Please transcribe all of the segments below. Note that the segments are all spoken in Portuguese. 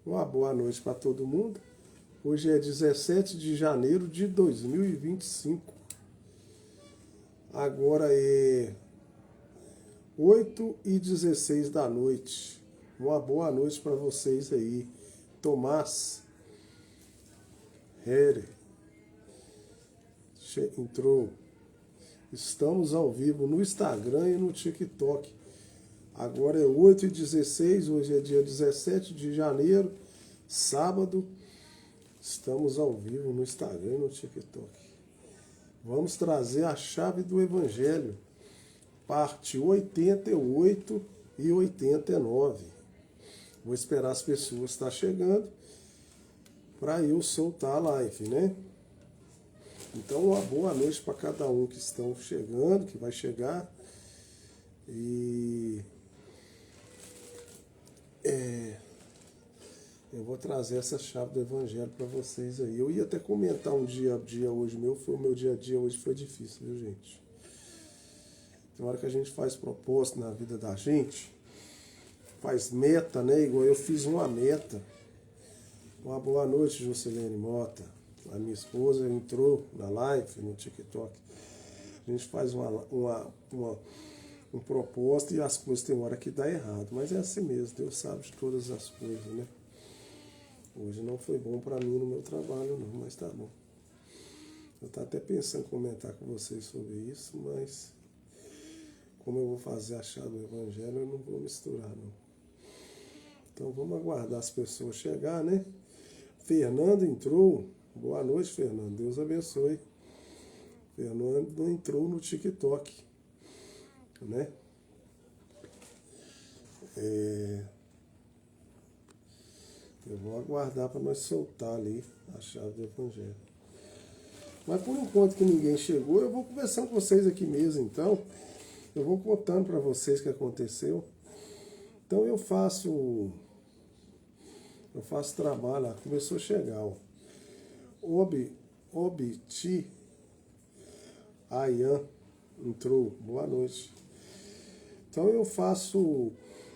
Uma boa noite para todo mundo. Hoje é 17 de janeiro de 2025. Agora é 8h16 da noite. Uma boa noite para vocês aí. Tomás, Herer, entrou. Estamos ao vivo no Instagram e no TikTok. Agora é 8h16, hoje é dia 17 de janeiro, sábado. Estamos ao vivo no Instagram e no TikTok. Vamos trazer a chave do Evangelho, parte 88 e 89. Vou esperar as pessoas estar chegando para eu soltar a live, né? Então, uma boa noite para cada um que estão chegando, que vai chegar. E eu vou trazer essa chave do Evangelho para vocês aí. Eu ia até comentar um dia a dia hoje meu, o meu dia a dia hoje foi difícil, viu, gente? Tem hora que a gente faz propósito na vida da gente, faz meta, né? Igual eu fiz uma meta. Uma boa noite, Juscelene Mota. A minha esposa entrou na live, no TikTok. A gente faz um propósito e as coisas tem hora que dá errado. Mas é assim mesmo, Deus sabe de todas as coisas, né? Hoje não foi bom para mim no meu trabalho, não, mas tá bom. Eu estava até pensando em comentar com vocês sobre isso, mas como eu vou fazer a chave do Evangelho, eu não vou misturar, não. Então vamos aguardar as pessoas chegar, né? Fernando entrou. Boa noite, Fernando. Deus abençoe. Fernando entrou no TikTok, né? Eu vou aguardar para nós soltar ali a chave do Evangelho. Mas por enquanto que ninguém chegou, eu vou conversando com vocês aqui mesmo, então. Eu vou contando para vocês o que aconteceu. Então eu faço trabalho, ó, começou a chegar, ó. Obti Ayan entrou, boa noite. Então eu faço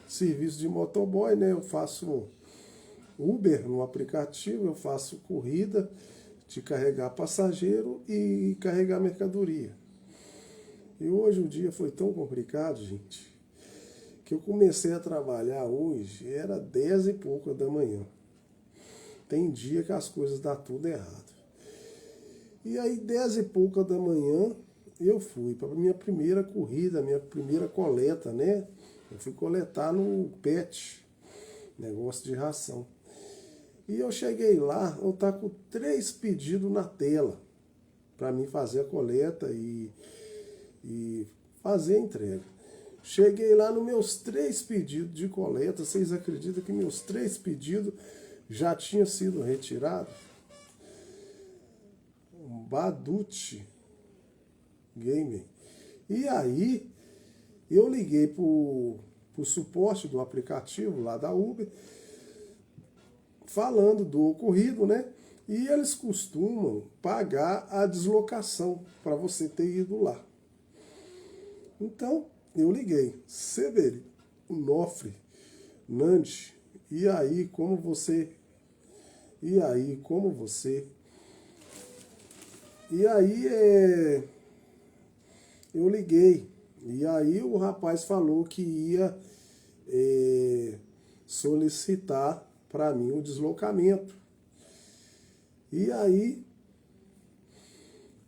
serviço de motoboy, né? Eu faço Uber no aplicativo, eu faço corrida de carregar passageiro e carregar mercadoria. E hoje o dia foi tão complicado, gente, que eu comecei a trabalhar hoje, era 10 e pouca da manhã. Tem dia que as coisas dão tudo errado. E aí, 10 e pouca da manhã, eu fui para a minha primeira corrida, minha primeira coleta, né? Eu fui coletar no PET, negócio de ração. E eu cheguei lá, eu estava com 3 pedidos na tela para mim fazer a coleta e fazer a entrega. Cheguei lá nos meus 3 pedidos de coleta, vocês acreditam que meus 3 pedidos já tinham sido retirados? Um Badut Gamer. E aí, eu liguei pro suporte do aplicativo lá da Uber, falando do ocorrido, né? E eles costumam pagar a deslocação para você ter ido lá. Então, eu liguei. Severi, Nofre, Nante, e aí como você? E aí eu liguei. E aí o rapaz falou que ia solicitar para mim um deslocamento. E aí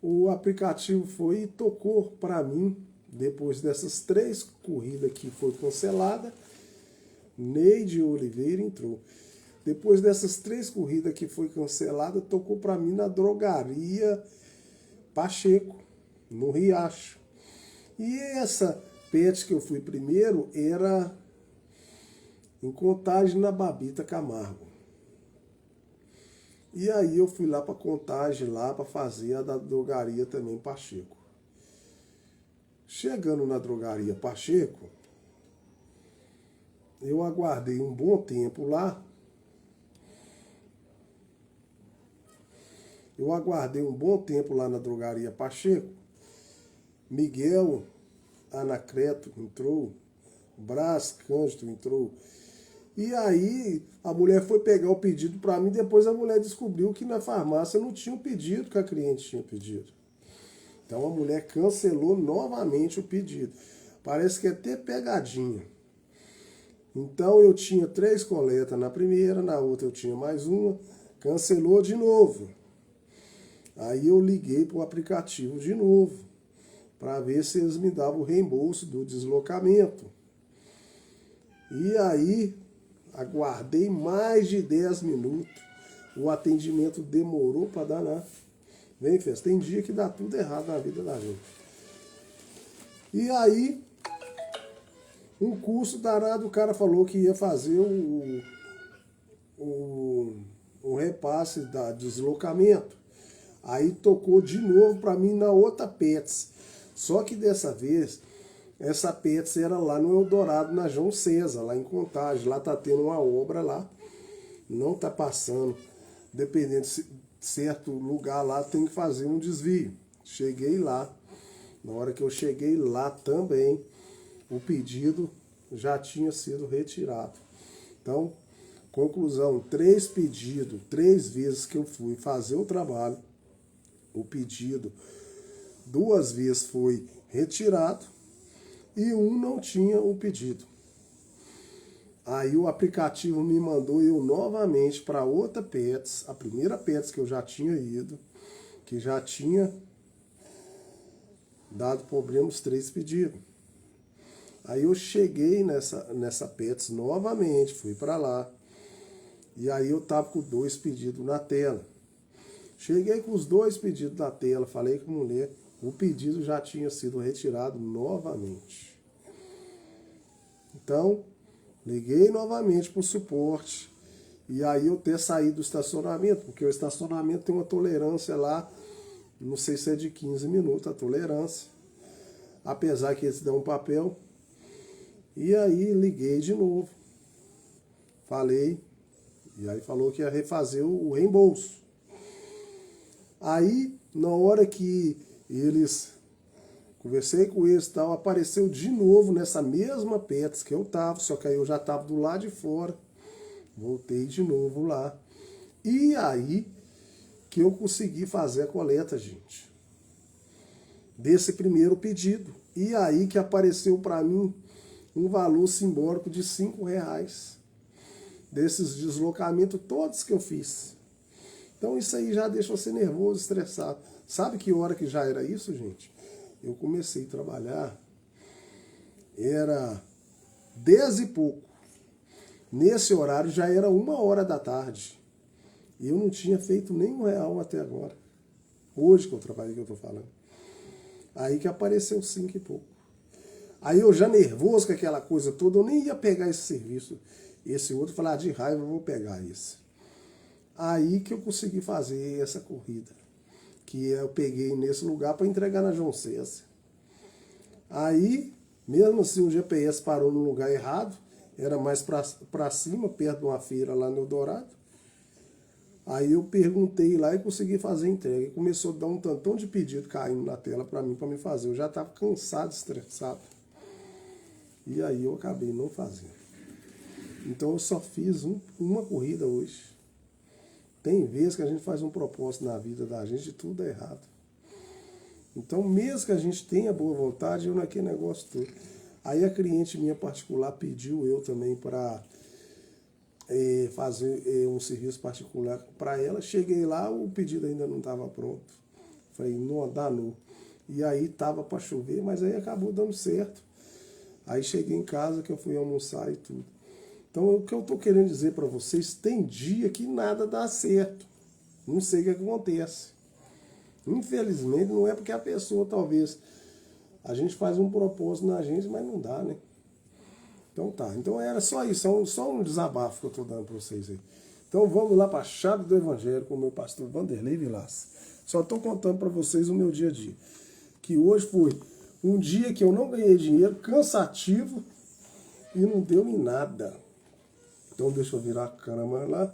o aplicativo foi e tocou para mim, depois dessas 3 corridas que foi cancelada, Neide Oliveira entrou. Depois dessas 3 corridas que foi cancelada, tocou para mim na drogaria Pacheco, no Riacho. E essa PET que eu fui primeiro era em Contagem, na Babita Camargo. E aí eu fui lá para Contagem, lá para fazer a da drogaria também Pacheco. Chegando na drogaria Pacheco, eu aguardei um bom tempo lá. Na drogaria Pacheco. Miguel Anacleto entrou, Brás Cândido entrou. E aí a mulher foi pegar o pedido para mim, depois a mulher descobriu que na farmácia não tinha o pedido que a cliente tinha pedido. Então a mulher cancelou novamente o pedido. Parece que é até pegadinha. Então eu tinha 3 coletas na primeira, na outra eu tinha mais uma, cancelou de novo. Aí eu liguei para o aplicativo de novo, para ver se eles me davam o reembolso do deslocamento. E aí aguardei mais de 10 minutos, o atendimento demorou para danar. Vem, Festa, tem dia que dá tudo errado na vida da gente. E aí, um curso danado, o cara falou que ia fazer o repasse da deslocamento. Aí tocou de novo para mim na outra Pets. Só que dessa vez, essa Pets era lá no Eldorado, na João César, lá em Contagem. Lá tá tendo uma obra lá, não tá passando. Dependendo de certo lugar lá, tem que fazer um desvio. Cheguei lá. Na hora que eu cheguei lá também, o pedido já tinha sido retirado. Então, conclusão, 3 pedidos, 3 vezes que eu fui fazer o trabalho, o pedido 2 vezes foi retirado e um não tinha o pedido. Aí o aplicativo me mandou eu novamente para outra Pets, a primeira Pets que eu já tinha ido, que já tinha dado problema os 3 pedidos. Aí eu cheguei nessa Pets novamente, fui para lá. E aí eu tava com 2 pedidos na tela. Cheguei com os 2 pedidos na tela, falei com a mulher, o pedido já tinha sido retirado novamente. Então, liguei novamente para o suporte. E aí eu ter saído do estacionamento, porque o estacionamento tem uma tolerância lá, não sei se é de 15 minutos a tolerância. Apesar que eles dão um papel. E aí liguei de novo. Falei. E aí falou que ia refazer o reembolso. Aí, na hora que eles... Conversei com eles e tal, apareceu de novo nessa mesma Pets que eu tava, só que aí eu já tava do lado de fora. Voltei de novo lá. E aí que eu consegui fazer a coleta, gente. Desse primeiro pedido. E aí que apareceu para mim um valor simbólico de R$5. Desses deslocamentos todos que eu fiz. Então isso aí já deixou você nervoso, estressado. Sabe que hora que já era isso, gente? Eu comecei a trabalhar, era 10 e pouco. Nesse horário já era 1h da tarde. E eu não tinha feito nem R$1 até agora. Hoje que eu trabalhei, que eu tô falando. Aí que apareceu 5 e pouco. Aí eu já nervoso com aquela coisa toda, eu nem ia pegar esse serviço. Esse outro, falar de raiva, eu vou pegar esse. Aí que eu consegui fazer essa corrida. Que eu peguei nesse lugar para entregar na João César. Aí, mesmo assim, o GPS parou no lugar errado. Era mais para cima, perto de uma feira lá no Eldorado. Aí eu perguntei lá e consegui fazer a entrega. E começou a dar um tantão de pedido caindo na tela para mim fazer. Eu já estava cansado, estressado. E aí eu acabei não fazendo. Então eu só fiz uma corrida hoje. Tem vezes que a gente faz um propósito na vida da gente e tudo é errado. Então mesmo que a gente tenha boa vontade, eu naquele negócio todo. Aí a cliente minha particular pediu eu também para fazer um serviço particular para ela. Cheguei lá, o pedido ainda não estava pronto. Falei, não, danou. E aí estava para chover, mas aí acabou dando certo. Aí cheguei em casa que eu fui almoçar e tudo. Então o que eu estou querendo dizer para vocês, tem dia que nada dá certo. Não sei o que acontece. Infelizmente não é porque a pessoa talvez... A gente faz um propósito na gente, mas não dá, né? Então tá. Então era só isso, só um desabafo que eu estou dando para vocês aí. Então vamos lá para a chave do Evangelho com o meu pastor Vanderlei Vilas. Só estou contando para vocês o meu dia a dia. Que hoje foi um dia que eu não ganhei dinheiro, cansativo e não deu em nada. Então deixa eu virar a câmera lá.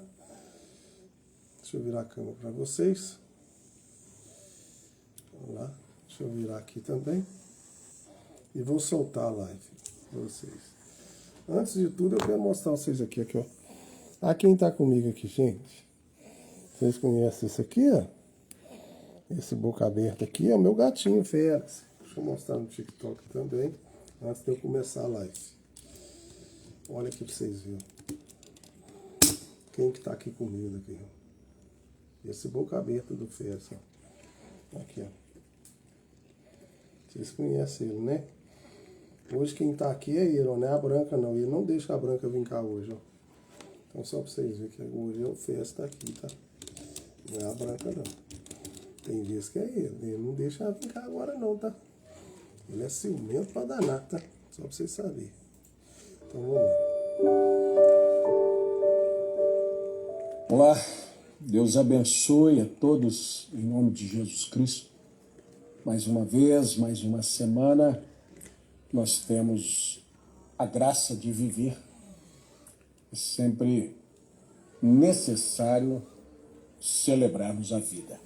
Deixa eu virar a câmera para vocês. Vamos lá. Deixa eu virar aqui também. E vou soltar a live para vocês. Antes de tudo, eu quero mostrar a vocês aqui, ó. Ah, quem tá comigo aqui, gente? Vocês conhecem isso aqui, ó? Esse boca aberta aqui é o meu gatinho, Feras. Deixa eu mostrar no TikTok também, antes de eu começar a live. Olha aqui pra vocês verem. Quem que tá aqui comigo aqui, ó? Esse boca aberta do Feras, ó. Aqui, ó. Vocês conhecem ele, né? Hoje quem tá aqui é ele, ó, não é a Branca não. Ele não deixa a Branca vir cá hoje, ó. Então só pra vocês verem que hoje é o Festa aqui, tá? Não é a Branca não. Tem vezes que é ele. Ele não deixa ela vir cá agora não, tá? Ele é ciumento pra danar, tá? Só pra vocês saberem. Então vamos lá. Olá, Deus abençoe a todos em nome de Jesus Cristo. Mais uma vez, mais uma semana, nós temos a graça de viver. É sempre necessário celebrarmos a vida.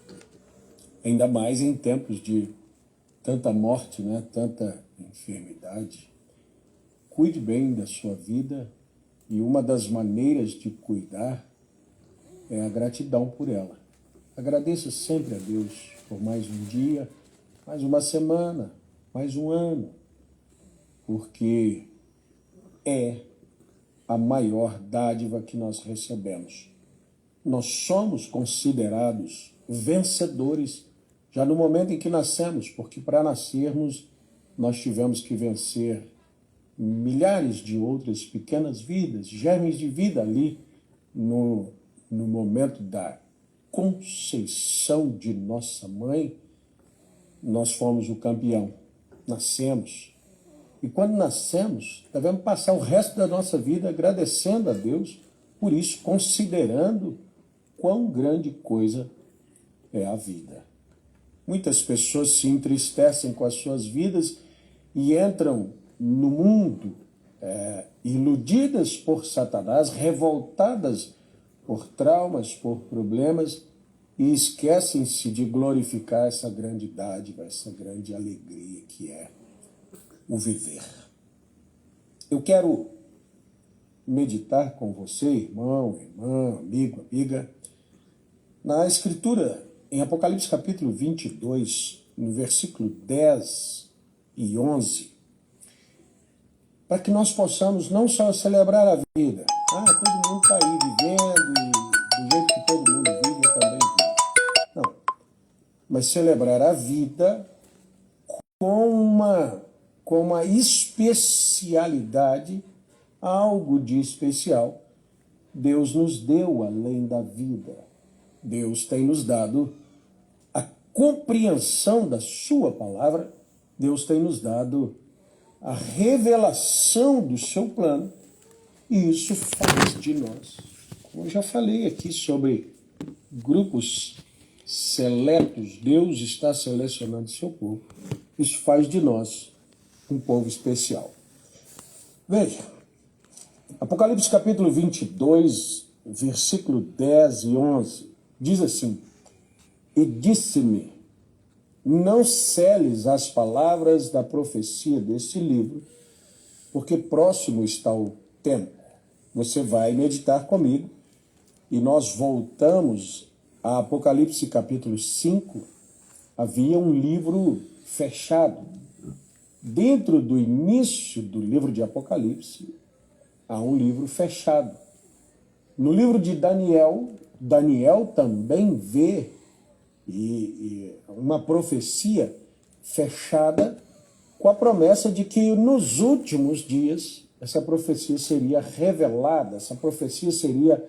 Ainda mais em tempos de tanta morte, né? Tanta enfermidade. Cuide bem da sua vida e uma das maneiras de cuidar é a gratidão por ela. Agradeça sempre a Deus por mais um dia, mais uma semana, mais um ano, porque é a maior dádiva que nós recebemos. Nós somos considerados vencedores já no momento em que nascemos, porque para nascermos nós tivemos que vencer milhares de outras pequenas vidas, germes de vida ali no momento da conceição de nossa mãe. Nós fomos o campeão, nascemos. E quando nascemos, devemos passar o resto da nossa vida agradecendo a Deus por isso, considerando quão grande coisa é a vida. Muitas pessoas se entristecem com as suas vidas e entram no mundo iludidas por Satanás, revoltadas por traumas, por problemas, e esquecem-se de glorificar essa grande dádiva, essa grande alegria que é o viver. Eu quero meditar com você, irmão, irmã, amigo, amiga, na Escritura, em Apocalipse capítulo 22, no versículo 10 e 11, para que nós possamos não só celebrar a vida, todo mundo está aí vivendo e do jeito que todo mundo vive, eu também vivo. Não, mas celebrar a vida com uma especialidade, algo de especial. Deus nos deu além da vida. Deus tem nos dado a compreensão da sua palavra. Deus tem nos dado a revelação do seu plano. E isso faz de nós, como eu já falei aqui sobre grupos seletos, Deus está selecionando seu povo. Isso faz de nós um povo especial. Veja, Apocalipse capítulo 22, versículo 10 e 11, diz assim: E disse-me, não seles as palavras da profecia deste livro, porque próximo está o tempo. Você vai meditar comigo e nós voltamos a Apocalipse capítulo 5. Havia um livro fechado. Dentro do início do livro de Apocalipse, há um livro fechado. No livro de Daniel, Daniel também vê uma profecia fechada com a promessa de que nos últimos dias essa profecia seria revelada, essa profecia seria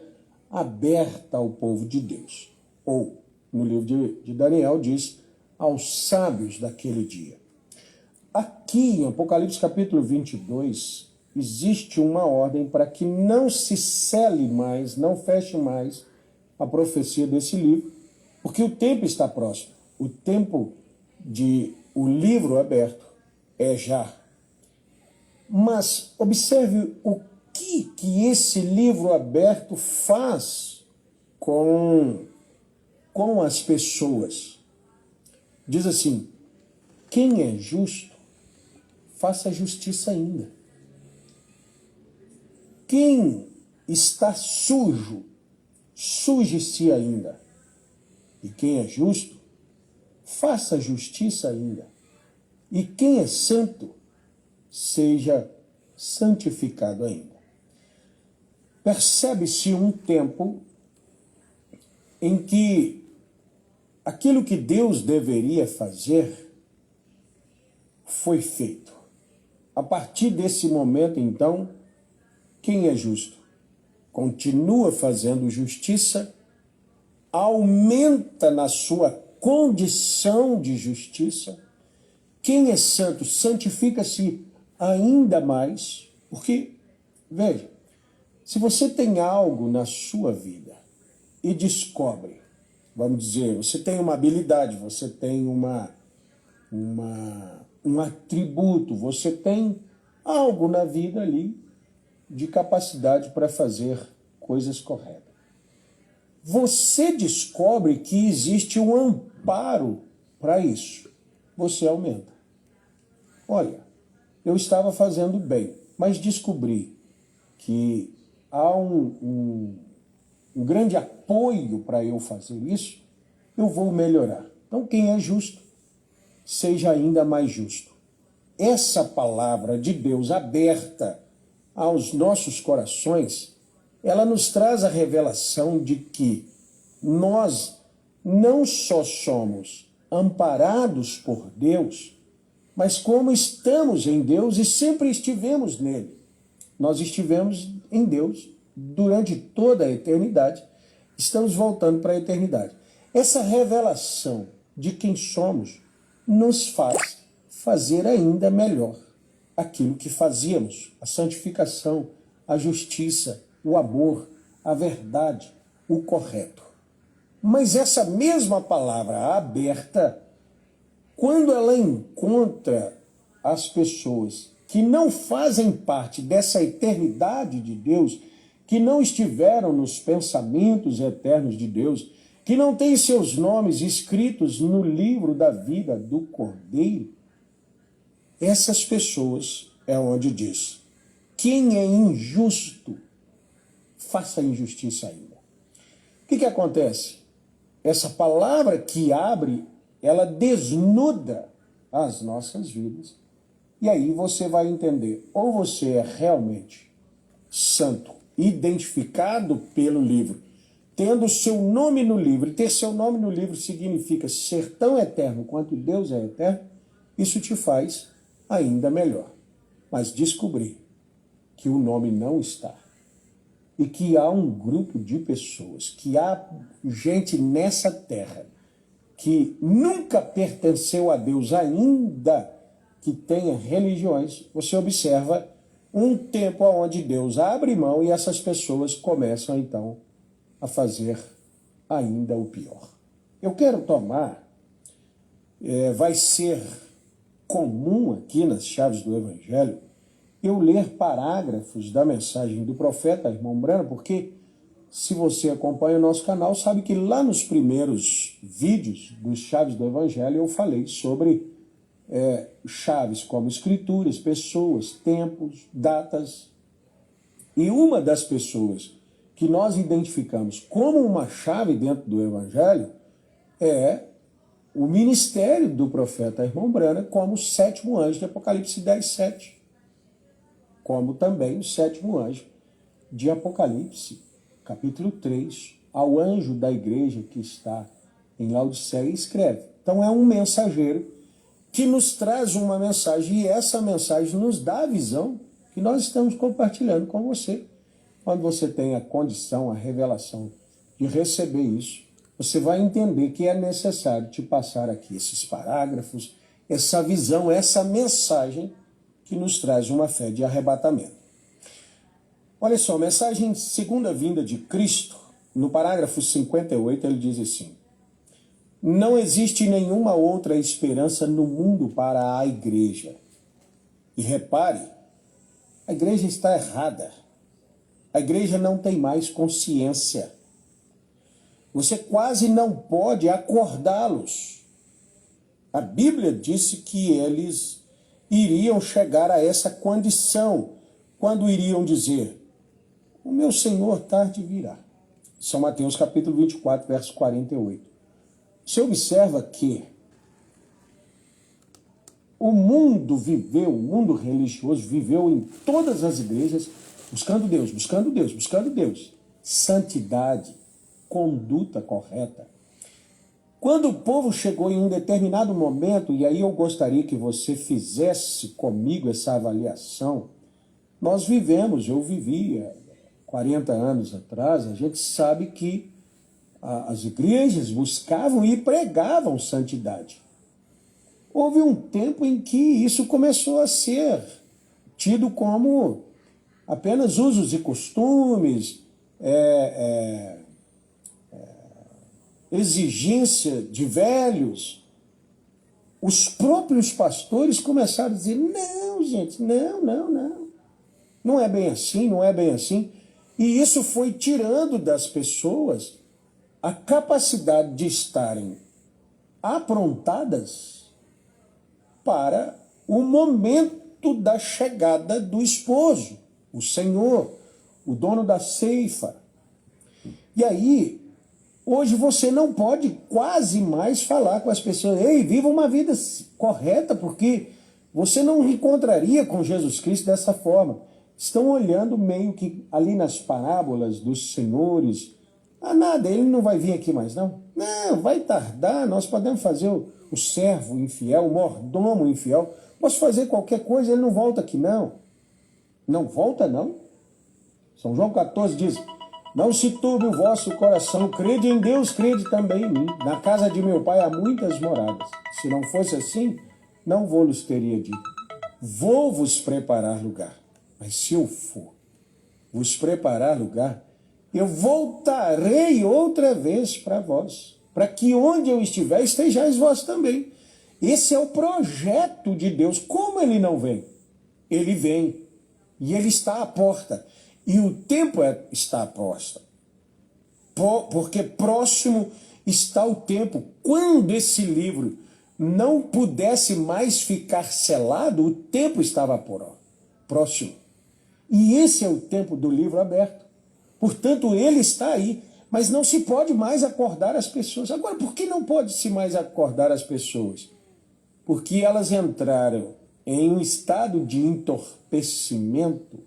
aberta ao povo de Deus. Ou, no livro de Daniel, diz aos sábios daquele dia. Aqui em Apocalipse capítulo 22, existe uma ordem para que não se cele mais, não feche mais a profecia desse livro, porque o tempo está próximo. O tempo de o livro aberto é já. Mas observe o que esse livro aberto faz com as pessoas. Diz assim: quem é justo, faça justiça ainda. quem está sujo, suje-se ainda. E quem é justo, faça justiça ainda. E quem é santo, seja santificado ainda. Percebe-se um tempo em que aquilo que Deus deveria fazer foi feito. A partir desse momento, então, quem é justo continua fazendo justiça, aumenta na sua condição de justiça. Quem é santo santifica-se ainda mais, porque, veja, se você tem algo na sua vida e descobre, vamos dizer, você tem uma habilidade, você tem um atributo, você tem algo na vida ali de capacidade para fazer coisas corretas. Você descobre que existe um amparo para isso. Você aumenta. Olha, eu estava fazendo bem, mas descobri que há um grande apoio para eu fazer isso, eu vou melhorar. Então, quem é justo, seja ainda mais justo. Essa palavra de Deus aberta aos nossos corações, ela nos traz a revelação de que nós não só somos amparados por Deus, mas como estamos em Deus e sempre estivemos nele. Nós estivemos em Deus durante toda a eternidade, estamos voltando para a eternidade. Essa revelação de quem somos nos faz fazer ainda melhor aquilo que fazíamos, a santificação, a justiça, o amor, a verdade, o correto. Mas essa mesma palavra aberta, quando ela encontra as pessoas que não fazem parte dessa eternidade de Deus, que não estiveram nos pensamentos eternos de Deus, que não têm seus nomes escritos no livro da vida do Cordeiro, essas pessoas é onde diz: quem é injusto, faça injustiça ainda. O que acontece? Essa palavra que abre, ela desnuda as nossas vidas. E aí você vai entender, ou você é realmente santo, identificado pelo livro, tendo seu nome no livro, e ter seu nome no livro significa ser tão eterno quanto Deus é eterno, isso te faz ainda melhor. Mas descobrir que o nome não está, e que há um grupo de pessoas, que há gente nessa terra que nunca pertenceu a Deus, ainda que tenha religiões, você observa um tempo onde Deus abre mão e essas pessoas começam então a fazer ainda o pior. Eu quero tomar, vai ser comum aqui nas chaves do Evangelho, eu ler parágrafos da mensagem do profeta, irmão Brana, porque se você acompanha o nosso canal, sabe que lá nos primeiros vídeos dos chaves do Evangelho eu falei sobre chaves como escrituras, pessoas, tempos, datas. E uma das pessoas que nós identificamos como uma chave dentro do Evangelho é o ministério do profeta irmão Brana como o sétimo anjo de Apocalipse 10:7. Como também o sétimo anjo de Apocalipse, capítulo 3, ao anjo da igreja que está em Laodiceia escreve. Então é um mensageiro que nos traz uma mensagem, e essa mensagem nos dá a visão que nós estamos compartilhando com você. Quando você tem a condição, a revelação de receber isso, você vai entender que é necessário te passar aqui esses parágrafos, essa visão, essa mensagem que nos traz uma fé de arrebatamento. Olha só, mensagem segunda vinda de Cristo, no parágrafo 58, ele diz assim: não existe nenhuma outra esperança no mundo para a igreja. E repare, a igreja está errada. A igreja não tem mais consciência. Você quase não pode acordá-los. A Bíblia disse que eles iriam chegar a essa condição quando iriam dizer: o meu Senhor tarde virá. São Mateus capítulo 24, verso 48. Você observa que o mundo religioso viveu em todas as igrejas buscando Deus, buscando Deus, buscando Deus. Santidade, conduta correta. Quando o povo chegou em um determinado momento, e aí eu gostaria que você fizesse comigo essa avaliação, eu vivi 40 anos atrás, a gente sabe que as igrejas buscavam e pregavam santidade. Houve um tempo em que isso começou a ser tido como apenas usos e costumes, exigência de velhos. Os próprios pastores começaram a dizer, não, gente, não. Não é bem assim, não é bem assim. E isso foi tirando das pessoas a capacidade de estarem aprontadas para o momento da chegada do esposo, o Senhor, o dono da ceifa. E aí, hoje você não pode quase mais falar com as pessoas, ei, viva uma vida correta, porque você não encontraria com Jesus Cristo dessa forma. Estão olhando meio que ali nas parábolas dos senhores, nada, ele não vai vir aqui mais não. Não, vai tardar, nós podemos fazer o servo infiel, o mordomo infiel, posso fazer qualquer coisa, ele não volta aqui não. Não volta não? São João 14 diz, não se turbe o vosso coração, crede em Deus, crede também em mim. Na casa de meu pai há muitas moradas. Se não fosse assim, não vou-lhes teria dito. Vou vos preparar lugar. Mas se eu for vos preparar lugar, eu voltarei outra vez para vós, para que onde eu estiver, estejais vós também. Esse é o projeto de Deus. Como ele não vem? Ele vem. E ele está à porta. E o tempo está à porta. Porque próximo está o tempo. Quando esse livro não pudesse mais ficar selado, o tempo estava próximo. E esse é o tempo do livro aberto. Portanto, ele está aí, mas não se pode mais acordar as pessoas. Agora, por que não pode-se mais acordar as pessoas? Porque elas entraram em um estado de entorpecimento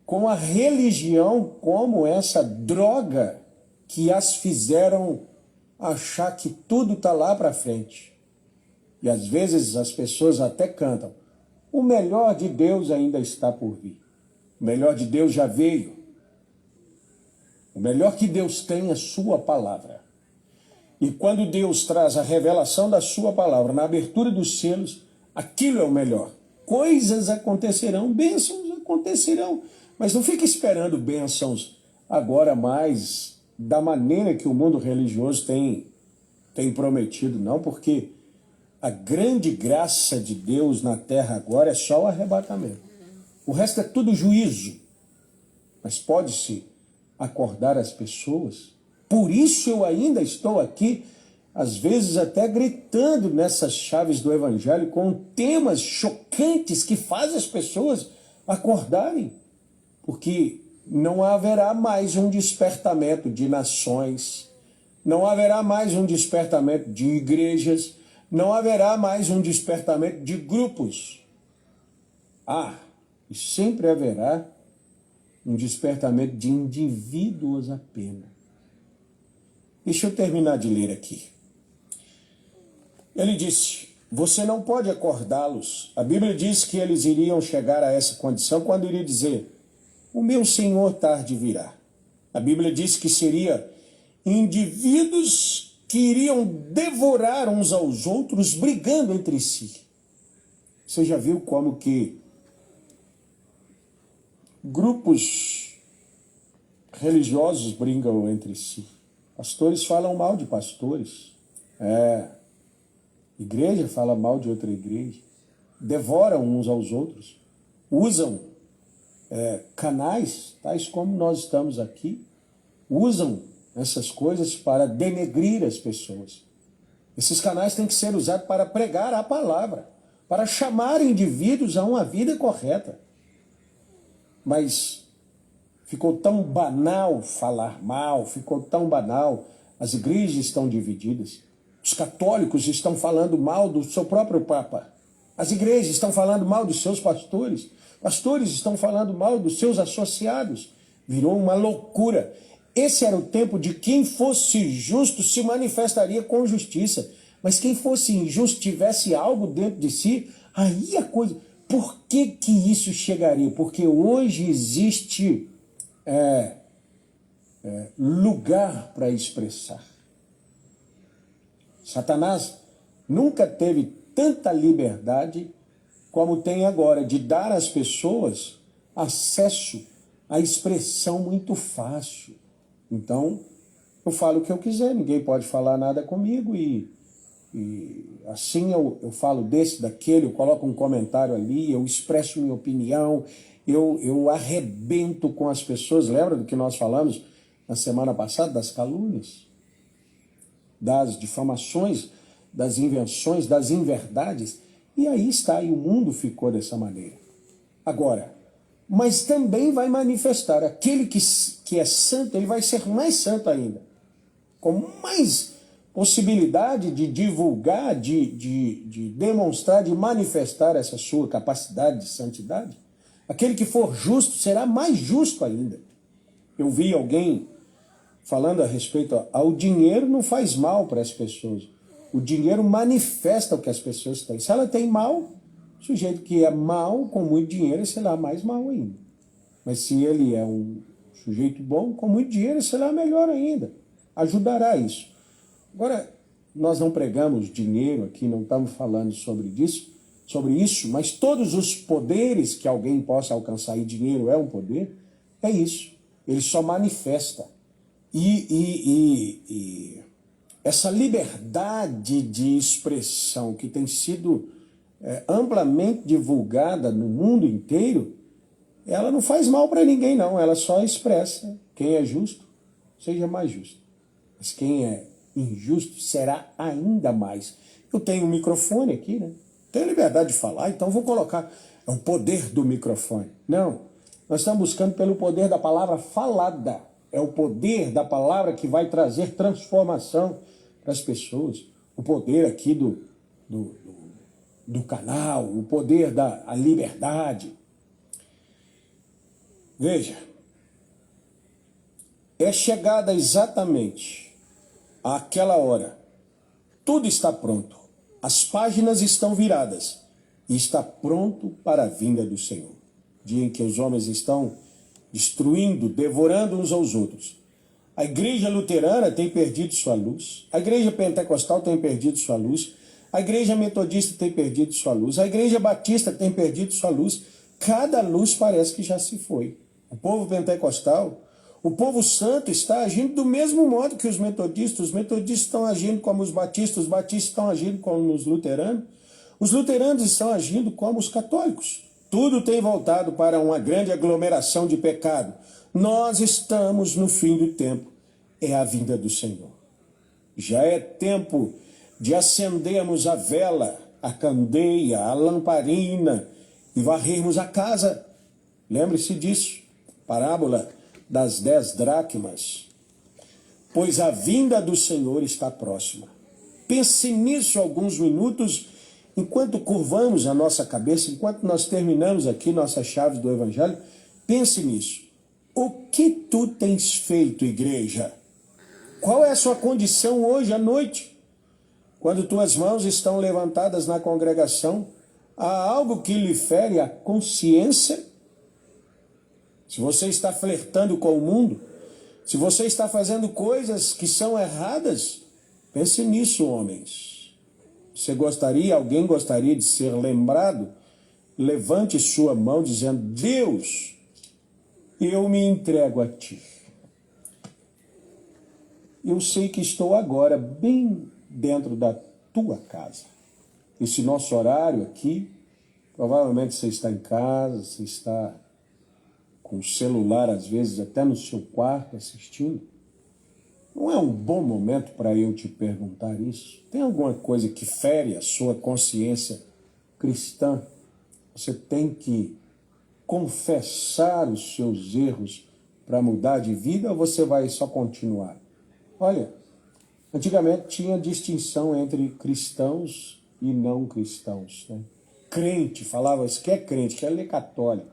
com a religião como essa droga que as fizeram achar que tudo está lá para frente. E às vezes as pessoas até cantam, o melhor de Deus ainda está por vir. O melhor de Deus já veio. O melhor que Deus tem é a sua palavra. E quando Deus traz a revelação da sua palavra, na abertura dos selos, aquilo é o melhor. Coisas acontecerão, bênçãos acontecerão. Mas não fique esperando bênçãos agora mais da maneira que o mundo religioso tem prometido, não, porque a grande graça de Deus na terra agora é só o arrebatamento. O resto é tudo juízo. Mas pode-se acordar as pessoas. Por isso eu ainda estou aqui, às vezes até gritando nessas chaves do Evangelho com temas chocantes que fazem as pessoas acordarem. Porque não haverá mais um despertamento de nações, não haverá mais um despertamento de igrejas, não haverá mais um despertamento de grupos. E sempre haverá um despertamento de indivíduos apenas. Deixa eu terminar de ler aqui. Ele disse, você não pode acordá-los. A Bíblia diz que eles iriam chegar a essa condição quando iria dizer, o meu Senhor tarde virá. A Bíblia diz que seria indivíduos que iriam devorar uns aos outros, brigando entre si. Você já viu como que grupos religiosos brigam entre si? Pastores falam mal de pastores. Igreja fala mal de outra igreja. Devoram uns aos outros. Usam canais, tais como nós estamos aqui, usam essas coisas para denegrir as pessoas. Esses canais têm que ser usados para pregar a palavra, para chamar indivíduos a uma vida correta. Mas ficou tão banal falar mal, ficou tão banal, as igrejas estão divididas. Os católicos estão falando mal do seu próprio Papa. As igrejas estão falando mal dos seus pastores. Pastores estão falando mal dos seus associados. Virou uma loucura. Esse era o tempo de quem fosse justo se manifestaria com justiça. Mas quem fosse injusto, tivesse algo dentro de si, aí a coisa... Por que que isso chegaria? Porque hoje existe lugar para expressar. Satanás nunca teve tanta liberdade como tem agora, de dar às pessoas acesso à expressão muito fácil. Então, eu falo o que eu quiser, ninguém pode falar nada comigo e assim eu falo desse, daquele, eu coloco um comentário ali, eu expresso minha opinião, eu arrebento com as pessoas. Lembra do que nós falamos na semana passada, das calúnias, das difamações, das invenções, das inverdades? E aí está, e o mundo ficou dessa maneira. Agora, mas também vai manifestar, aquele que é santo, ele vai ser mais santo ainda, com mais possibilidade de divulgar, de demonstrar, de manifestar essa sua capacidade de santidade. Aquele que for justo será mais justo ainda. Eu vi alguém falando a respeito ao dinheiro, não faz mal para as pessoas. O dinheiro manifesta o que as pessoas têm. Se ela tem mal, o sujeito que é mal, com muito dinheiro, será mais mal ainda. Mas se ele é um sujeito bom, com muito dinheiro, será melhor ainda. Ajudará isso. Agora, nós não pregamos dinheiro aqui, não estamos falando sobre isso, mas todos os poderes que alguém possa alcançar, e dinheiro é um poder, é isso. Ele só manifesta. E essa liberdade de expressão que tem sido amplamente divulgada no mundo inteiro, ela não faz mal para ninguém, não. Ela só expressa. Quem é justo, seja mais justo. Mas quem é injusto será ainda mais. Eu tenho um microfone aqui, né? Tenho liberdade de falar, então vou colocar. É o poder do microfone. Não. Nós estamos buscando pelo poder da palavra falada. É o poder da palavra que vai trazer transformação para as pessoas. O poder aqui do canal, o poder da liberdade. Veja, é chegada exatamente àquela hora. Tudo está pronto. As páginas estão viradas e está pronto para a vinda do Senhor. Dia em que os homens estão destruindo, devorando uns aos outros. A igreja luterana tem perdido sua luz. A igreja pentecostal tem perdido sua luz. A igreja metodista tem perdido sua luz. A igreja batista tem perdido sua luz. Cada luz parece que já se foi. O povo pentecostal, o povo santo está agindo do mesmo modo que os metodistas estão agindo como os batistas estão agindo como os luteranos estão agindo como os católicos. Tudo tem voltado para uma grande aglomeração de pecado. Nós estamos no fim do tempo. É a vinda do Senhor. Já é tempo de acendermos a vela, a candeia, a lamparina e varrermos a casa. Lembre-se disso. Parábola das 10 dracmas. Pois a vinda do Senhor está próxima. Pense nisso alguns minutos, enquanto curvamos a nossa cabeça, enquanto nós terminamos aqui nossas chaves do Evangelho. Pense nisso. O que tu tens feito, igreja? Qual é a sua condição hoje à noite? Quando tuas mãos estão levantadas na congregação, há algo que lhe fere a consciência? Se você está flertando com o mundo, se você está fazendo coisas que são erradas, pense nisso, homens. Alguém gostaria de ser lembrado? Levante sua mão dizendo: Deus, eu me entrego a ti. Eu sei que estou agora bem dentro da tua casa. Esse nosso horário aqui, provavelmente você está em casa, você está com o celular, às vezes até no seu quarto assistindo. Não é um bom momento para eu te perguntar isso? Tem alguma coisa que fere a sua consciência cristã? Você tem que confessar os seus erros para mudar de vida ou você vai só continuar? Olha, antigamente tinha distinção entre cristãos e não cristãos, né? Crente, falava, isso que é crente, que é católico.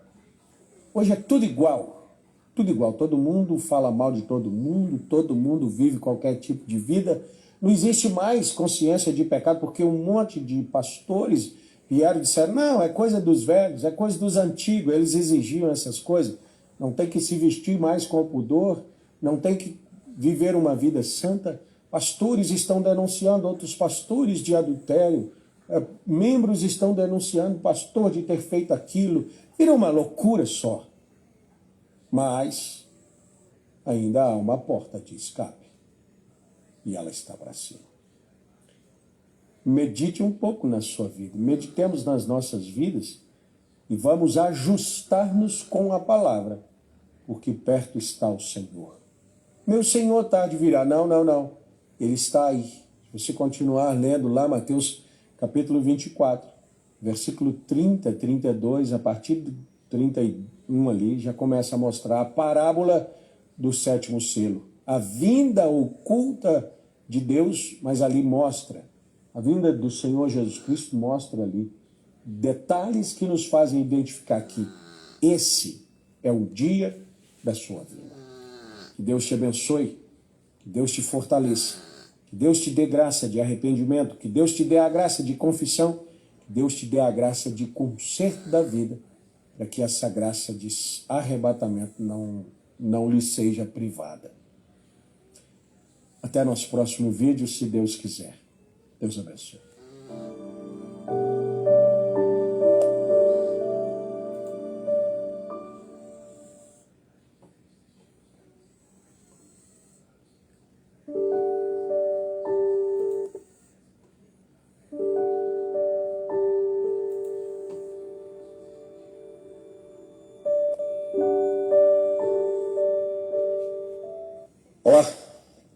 Hoje é tudo igual, tudo igual. Todo mundo fala mal de todo mundo vive qualquer tipo de vida. Não existe mais consciência de pecado, porque um monte de pastores vieram e disseram, não, é coisa dos velhos, é coisa dos antigos, eles exigiam essas coisas. Não tem que se vestir mais com pudor, não tem que viver uma vida santa. Pastores estão denunciando outros pastores de adultério, membros estão denunciando o pastor de ter feito aquilo. Vira uma loucura só. Mas ainda há uma porta de escape. E ela está para cima. Medite um pouco na sua vida. Meditemos nas nossas vidas e vamos ajustar-nos com a palavra, porque perto está o Senhor. Meu Senhor está de virar. Não, não, não. Ele está aí. Se você continuar lendo lá, Mateus capítulo 24, versículo 30, 32, a partir do 31 ali, já começa a mostrar a parábola do sétimo selo. A vinda oculta de Deus, mas ali mostra. A vinda do Senhor Jesus Cristo mostra ali detalhes que nos fazem identificar que esse é o dia da sua vida. Que Deus te abençoe, que Deus te fortaleça, que Deus te dê graça de arrependimento, que Deus te dê a graça de confissão, que Deus te dê a graça de conserto da vida, para que essa graça de arrebatamento não lhe seja privada. Até nosso próximo vídeo, se Deus quiser. Deus abençoe.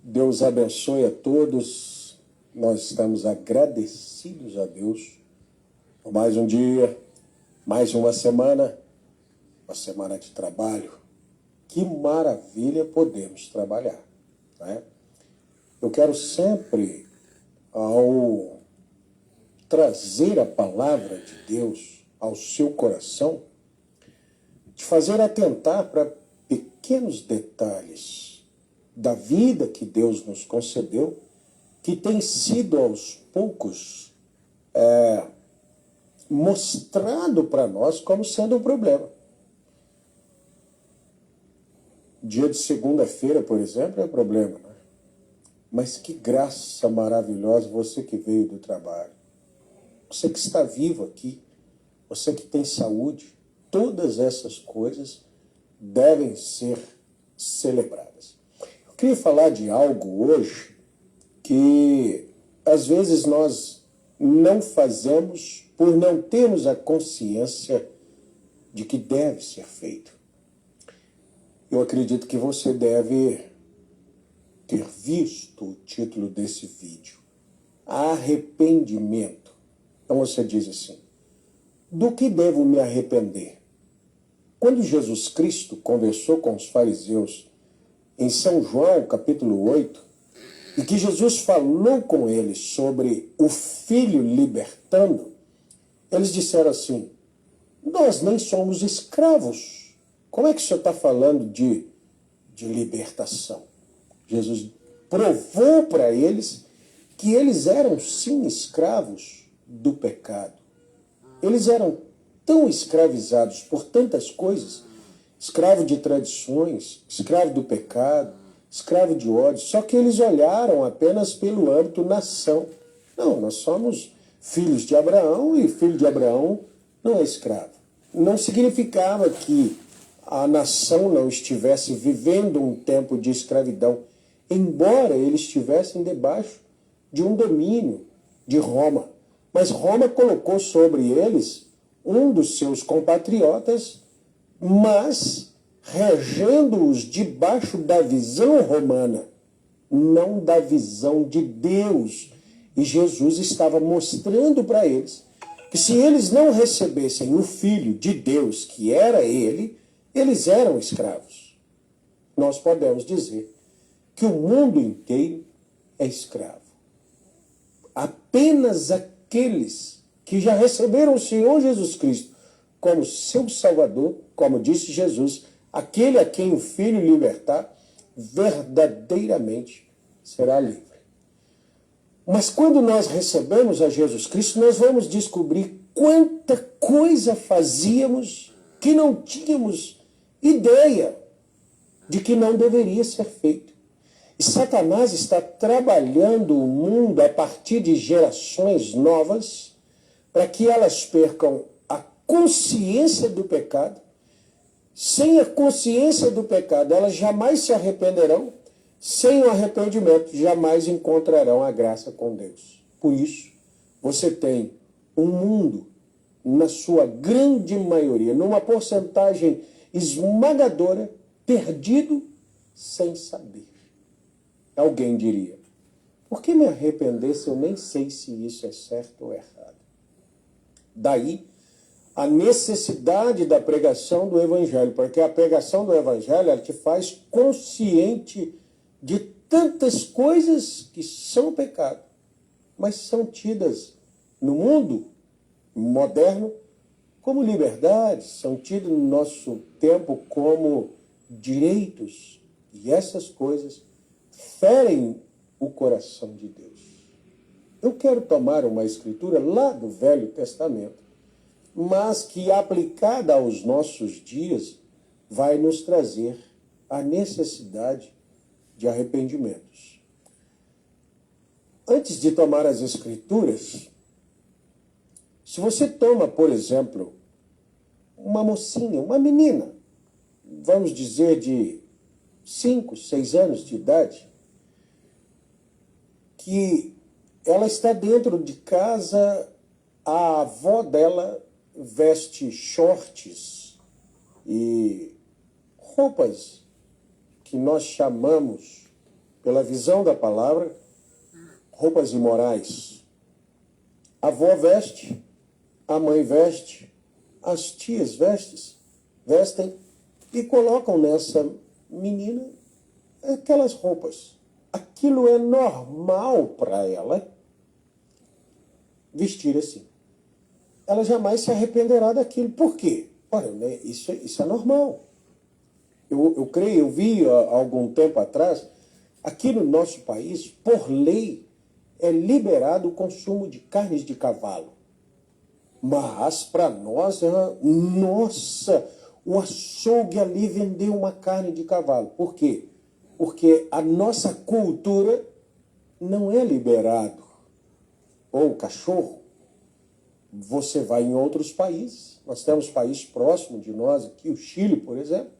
Deus abençoe a todos. Nós estamos agradecidos a Deus por mais um dia, mais uma semana de trabalho. Que maravilha podemos trabalhar, né? Eu quero sempre, ao trazer a palavra de Deus ao seu coração, te fazer atentar para pequenos detalhes da vida que Deus nos concedeu, que tem sido aos poucos mostrado para nós como sendo um problema. Dia de segunda-feira, por exemplo, é um problema, né? Mas que graça maravilhosa, você que veio do trabalho, você que está vivo aqui, você que tem saúde, todas essas coisas devem ser celebradas. Eu queria falar de algo hoje que às vezes nós não fazemos por não termos a consciência de que deve ser feito. Eu acredito que você deve ter visto o título desse vídeo, Arrependimento. Então você diz assim, do que devo me arrepender? Quando Jesus Cristo conversou com os fariseus em São João, capítulo 8, e que Jesus falou com eles sobre o Filho libertando, eles disseram assim, nós nem somos escravos. Como é que o senhor está falando de libertação? Jesus provou para eles que eles eram sim escravos do pecado. Eles eram tão escravizados por tantas coisas, escravo de tradições, escravo do pecado, escravo de ódio, só que eles olharam apenas pelo âmbito nação. Não, nós somos filhos de Abraão e filho de Abraão não é escravo. Não significava que a nação não estivesse vivendo um tempo de escravidão, embora eles estivessem debaixo de um domínio de Roma. Mas Roma colocou sobre eles um dos seus compatriotas, mas regendo-os debaixo da visão romana, não da visão de Deus. E Jesus estava mostrando para eles que se eles não recebessem o Filho de Deus, que era ele, eles eram escravos. nós podemos dizer que o mundo inteiro é escravo. Apenas aqueles que já receberam o Senhor Jesus Cristo como seu Salvador, como disse Jesus, aquele a quem o Filho libertar, verdadeiramente será livre. Mas quando nós recebemos a Jesus Cristo, nós vamos descobrir quanta coisa fazíamos que não tínhamos ideia de que não deveria ser feito. E Satanás está trabalhando o mundo a partir de gerações novas para que elas percam a consciência do pecado. Sem a consciência do pecado, elas jamais se arrependerão. Sem o arrependimento, jamais encontrarão a graça com Deus. Por isso, você tem um mundo, na sua grande maioria, numa porcentagem esmagadora, perdido sem saber. Alguém diria, por que me arrepender se eu nem sei se isso é certo ou errado? Daí a necessidade da pregação do Evangelho, porque a pregação do Evangelho ela te faz consciente de tantas coisas que são pecado, mas são tidas no mundo moderno como liberdades, são tidas no nosso tempo como direitos, e essas coisas ferem o coração de Deus. Eu quero tomar uma escritura lá do Velho Testamento, mas que aplicada aos nossos dias vai nos trazer a necessidade de arrependimentos. Antes de tomar as escrituras, se você toma, por exemplo, uma mocinha, uma menina, vamos dizer de 5, 6 anos de idade, que ela está dentro de casa, a avó dela veste shorts e roupas que nós chamamos, pela visão da palavra, roupas imorais. A avó veste, a mãe veste, as tias vestem e colocam nessa menina aquelas roupas. Aquilo é normal para ela vestir assim. Ela jamais se arrependerá daquilo. Por quê? Olha, né, isso é normal. Eu vi há algum tempo atrás, aqui no nosso país, por lei, é liberado o consumo de carnes de cavalo. Mas, para nós, nossa, o açougue ali vendeu uma carne de cavalo. Por quê? Porque a nossa cultura não é liberado. Ou o cachorro. Você vai em outros países. Nós temos país próximo de nós aqui, o Chile, por exemplo.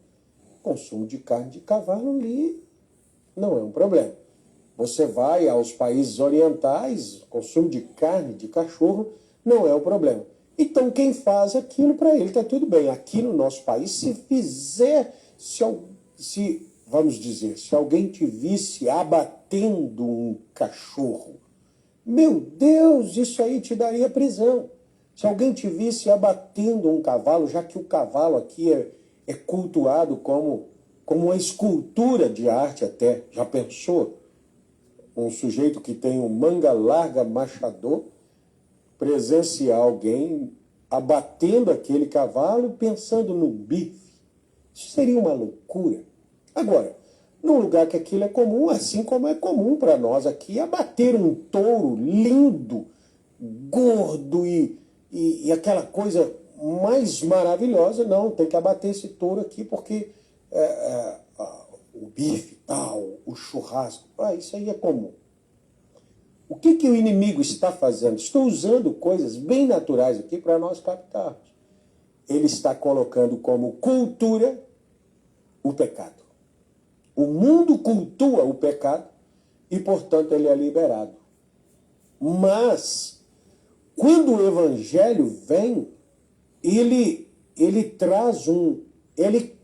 Consumo de carne de cavalo ali não é um problema. Você vai aos países orientais, consumo de carne de cachorro não é o problema. Então quem faz aquilo para ele está tudo bem. Aqui no nosso país, se fizer, vamos dizer, se alguém te visse abatendo um cachorro, meu Deus, isso aí te daria prisão. Se alguém te visse abatendo um cavalo, já que o cavalo aqui é cultuado como uma escultura de arte até. Já pensou? Um sujeito que tem um manga larga machador presenciar alguém abatendo aquele cavalo pensando no bife. Isso seria uma loucura. Agora, num lugar que aquilo é comum, assim como é comum para nós aqui, abater um touro lindo, gordo e aquela coisa mais maravilhosa, não, tem que abater esse touro aqui porque o bife tal, o churrasco, isso aí é comum. O que o inimigo está fazendo? Estou usando coisas bem naturais aqui para nós captarmos. Ele está colocando como cultura o pecado. O mundo cultua o pecado e, portanto, ele é liberado. Mas, quando o evangelho vem, ele traz ele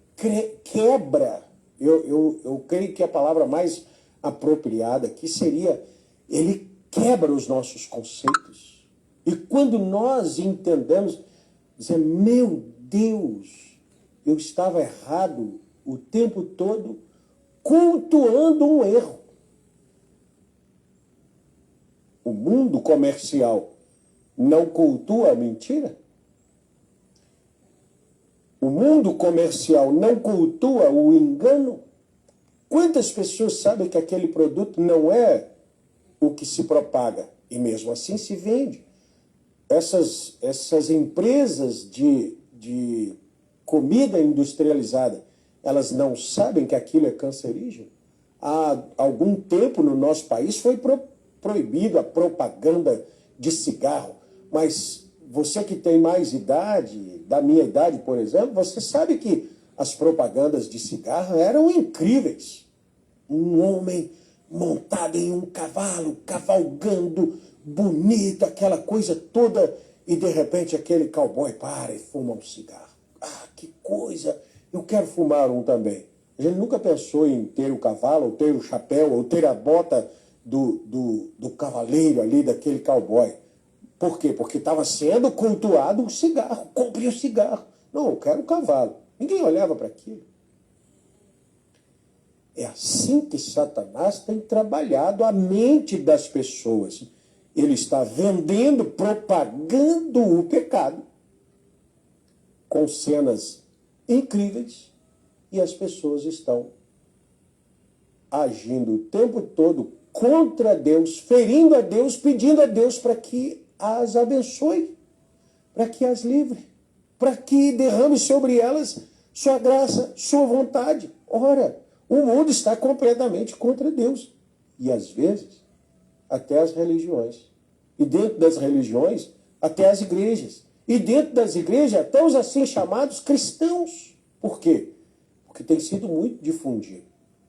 quebra, eu creio que a palavra mais apropriada aqui seria, ele quebra os nossos conceitos. E quando nós entendemos, dizer, meu Deus, eu estava errado o tempo todo, cultuando um erro. O mundo comercial não cultua a mentira? O mundo comercial não cultua o engano? Quantas pessoas sabem que aquele produto não é o que se propaga? E mesmo assim se vende. Essas empresas de comida industrializada, elas não sabem que aquilo é cancerígeno? Há algum tempo no nosso país foi proibido a propaganda de cigarro, mas você que tem mais idade, da minha idade, por exemplo, você sabe que as propagandas de cigarro eram incríveis. Um homem montado em um cavalo, cavalgando, bonito, aquela coisa toda, e de repente aquele cowboy para e fuma um cigarro. Ah, que coisa! Eu quero fumar um também. A gente nunca pensou em ter o cavalo, ou ter o chapéu, ou ter a bota do cavaleiro ali, daquele cowboy. Por quê? Porque estava sendo cultuado o cigarro. Compre o cigarro. Não, eu quero o cavalo. Ninguém olhava para aquilo. É assim que Satanás tem trabalhado a mente das pessoas. Ele está vendendo, propagando o pecado com cenas incríveis, e as pessoas estão agindo o tempo todo contra Deus, ferindo a Deus, pedindo a Deus para que as abençoe, para que as livre, para que derrame sobre elas sua graça, sua vontade. Ora, o mundo está completamente contra Deus. E às vezes, até as religiões. E dentro das religiões, até as igrejas. E dentro das igrejas, até os assim chamados cristãos. Por quê? Porque tem sido muito difundido.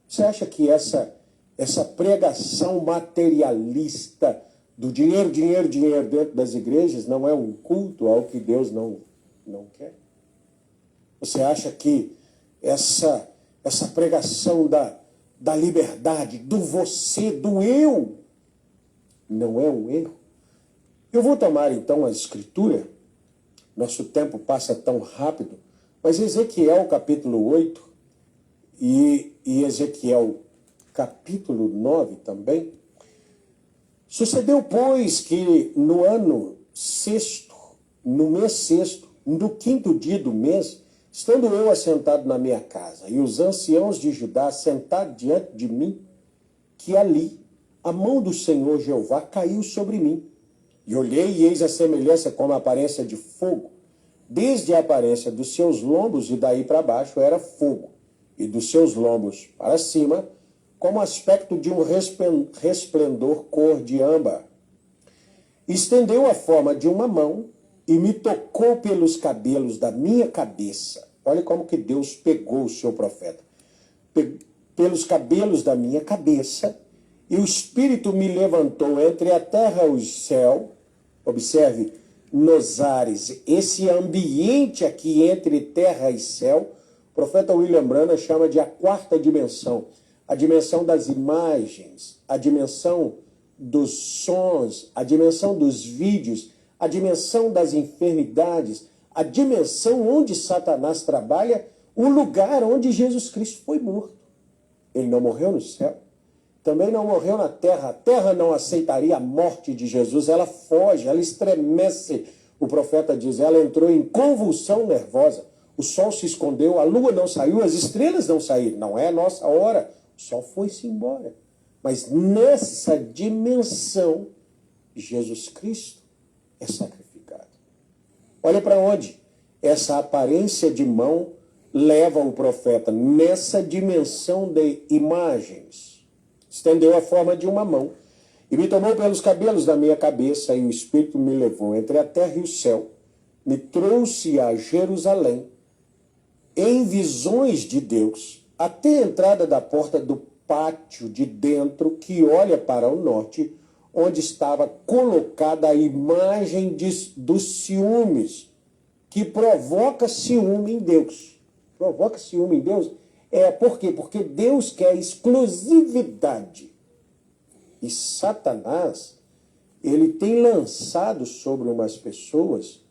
Você acha que essa pregação materialista do dinheiro, dinheiro, dinheiro dentro das igrejas não é um culto ao que Deus não quer? Você acha que essa pregação da liberdade, do você, do eu, não é um erro? Eu vou tomar então a escritura, nosso tempo passa tão rápido, mas Ezequiel capítulo 8 e Ezequiel capítulo 9 também. Sucedeu, pois, que no ano sexto, no mês sexto, no quinto dia do mês, estando eu assentado na minha casa, e os anciãos de Judá sentados diante de mim, que ali a mão do Senhor Jeová caiu sobre mim. E olhei, e eis a semelhança como a aparência de fogo. Desde a aparência dos seus lombos e daí para baixo era fogo, e dos seus lombos para cima, como aspecto de um resplendor cor de âmbar. Estendeu a forma de uma mão e me tocou pelos cabelos da minha cabeça. Olha como que Deus pegou o seu profeta. Pelos cabelos da minha cabeça, e o Espírito me levantou entre a terra e o céu. Observe, nos ares, esse ambiente aqui entre terra e céu, o profeta William Branham chama de a quarta dimensão. A dimensão das imagens, a dimensão dos sons, a dimensão dos vídeos, a dimensão das enfermidades, a dimensão onde Satanás trabalha, o lugar onde Jesus Cristo foi morto. Ele não morreu no céu, também não morreu na terra. A terra não aceitaria a morte de Jesus, ela foge, ela estremece. O profeta diz, ela entrou em convulsão nervosa. O sol se escondeu, a lua não saiu, as estrelas não saíram. Não é a nossa hora. O sol foi-se embora. Mas nessa dimensão, Jesus Cristo é sacrificado. Olha para onde essa aparência de mão leva o profeta, nessa dimensão de imagens. Estendeu a forma de uma mão e me tomou pelos cabelos da minha cabeça, e o Espírito me levou entre a terra e o céu, me trouxe a Jerusalém, em visões de Deus, até a entrada da porta do pátio de dentro, que olha para o norte, onde estava colocada a imagem dos ciúmes, que provoca ciúme em Deus. Provoca ciúme em Deus. Por quê? Porque Deus quer exclusividade. E Satanás, ele tem lançado sobre umas pessoas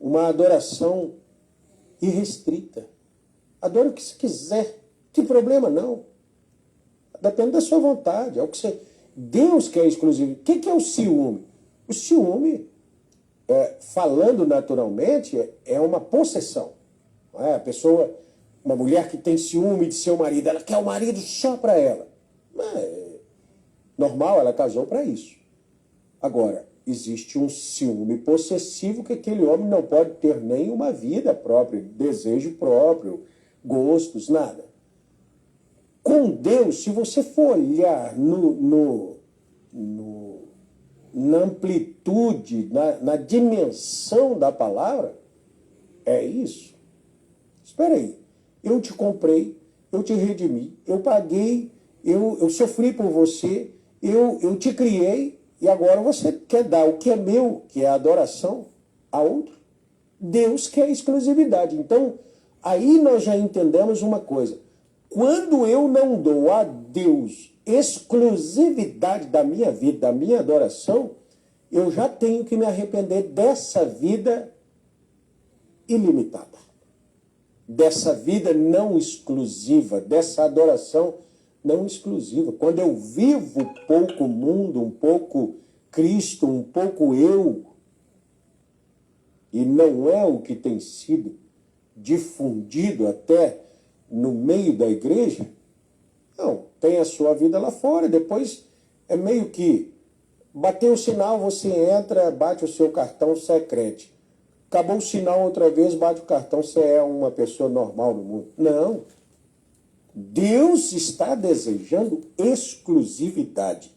uma adoração irrestrita. Adore o que você quiser. Não tem problema, não. Depende da sua vontade. É o que você... Deus quer exclusivo. O que é o ciúme? O ciúme, falando naturalmente, é uma possessão. Não é? A pessoa, uma mulher que tem ciúme de seu marido, ela quer o marido só para ela. Mas, normal, ela casou para isso. Agora, existe um ciúme possessivo que aquele homem não pode ter nem uma vida própria, desejo próprio, gostos, nada. Com Deus, se você for olhar na amplitude, na dimensão da palavra, é isso. Espera aí, eu te comprei, eu te redimi, eu paguei, eu sofri por você, eu te criei, e agora você quer dar o que é meu, que é a adoração, a outro. Deus quer exclusividade. Então, aí nós já entendemos uma coisa. Quando eu não dou a Deus exclusividade da minha vida, da minha adoração, eu já tenho que me arrepender dessa vida ilimitada. Dessa vida não exclusiva, dessa adoração não exclusiva. Quando eu vivo pouco mundo, um pouco Cristo, um pouco eu, e não é o que tem sido difundido até no meio da igreja, não, tem a sua vida lá fora, depois é meio que bateu o sinal, você entra, bate o seu cartão, você é crente. Acabou o sinal outra vez, bate o cartão, você é uma pessoa normal no mundo. Não. Deus está desejando exclusividade.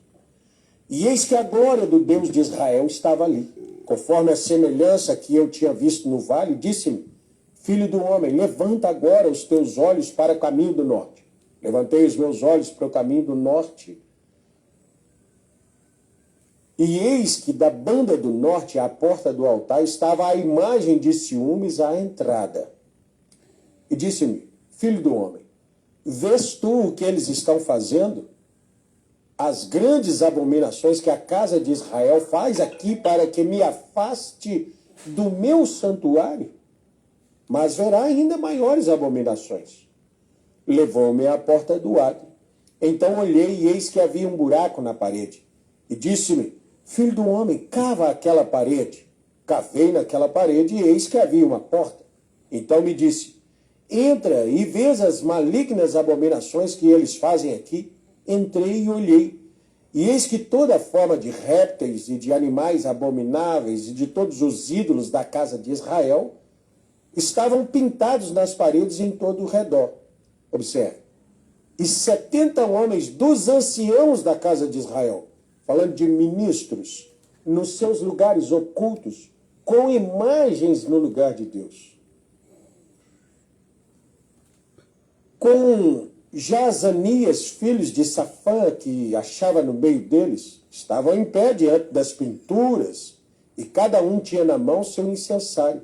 E eis que a glória do Deus de Israel estava ali. Conforme a semelhança que eu tinha visto no vale, disse-me: Filho do homem, levanta agora os teus olhos para o caminho do norte. Levantei os meus olhos para o caminho do norte. E eis que da banda do norte, à porta do altar, estava a imagem de ciúmes à entrada. E disse-me: Filho do homem, vês tu o que eles estão fazendo? As grandes abominações que a casa de Israel faz aqui para que me afaste do meu santuário? Mas verá ainda maiores abominações. Levou-me à porta do átrio. Então olhei e eis que havia um buraco na parede. E disse-me: Filho do homem, cava aquela parede. Cavei naquela parede e eis que havia uma porta. Então me disse: Entra e vês as malignas abominações que eles fazem aqui. Entrei e olhei. E eis que toda forma de répteis e de animais abomináveis e de todos os ídolos da casa de Israel estavam pintados nas paredes em todo o redor. Observe. E 70 homens dos anciãos da casa de Israel, falando de ministros, nos seus lugares ocultos, com imagens no lugar de Deus. Com Jazanias, filhos de Safã, que achava no meio deles, estavam em pé diante das pinturas, e cada um tinha na mão seu incensário.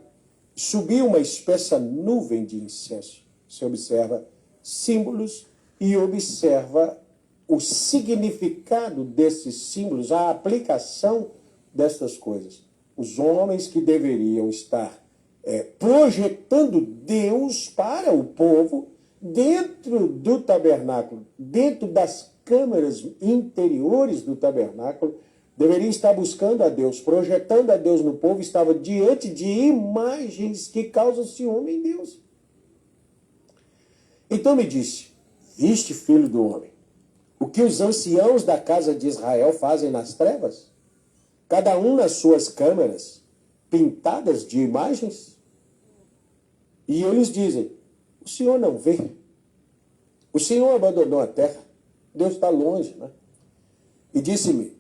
Subia uma espessa nuvem de incenso. Você observa símbolos e observa o significado desses símbolos, a aplicação destas coisas. Os homens que deveriam estar projetando Deus para o povo dentro do tabernáculo, dentro das câmaras interiores do tabernáculo, deveriam estar buscando a Deus, projetando a Deus no povo, estava diante de imagens que causam ciúme em Deus. Então me disse: Viste, filho do homem, o que os anciãos da casa de Israel fazem nas trevas? Cada um nas suas câmaras, pintadas de imagens? E eles dizem: O Senhor não vê. O Senhor abandonou a terra. Deus está longe, né? E disse-me: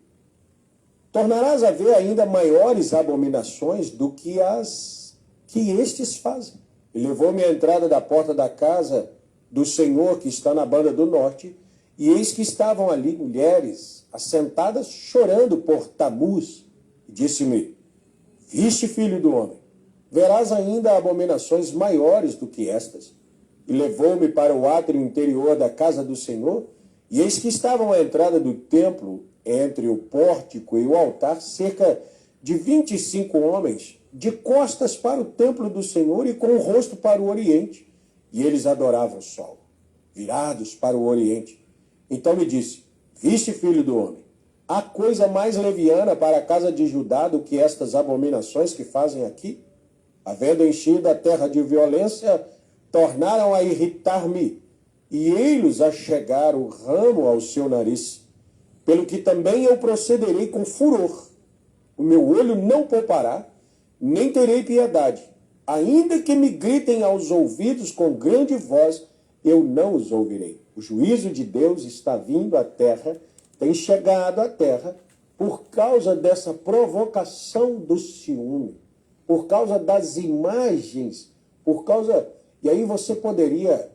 Tornarás a ver ainda maiores abominações do que as que estes fazem. E levou-me à entrada da porta da casa do Senhor, que está na banda do norte, e eis que estavam ali mulheres assentadas chorando por Tamuz. E disse-me: Viste, filho do homem, verás ainda abominações maiores do que estas. E levou-me para o átrio interior da casa do Senhor, e eis que estavam à entrada do templo, entre o pórtico e o altar, cerca de 25 homens, de costas para o templo do Senhor e com o rosto para o oriente. e eles adoravam o sol, virados para o oriente. Então me disse: viste, filho do homem, há coisa mais leviana para a casa de Judá do que estas abominações que fazem aqui? Havendo enchido a terra de violência, tornaram a irritar-me, e ei-los a chegar o ramo ao seu nariz. Pelo que também eu procederei com furor. O meu olho não poupará, nem terei piedade. Ainda que me gritem aos ouvidos com grande voz, eu não os ouvirei. O juízo de Deus está vindo à terra, tem chegado à terra, por causa dessa provocação do ciúme, por causa das imagens, por causa... E aí você poderia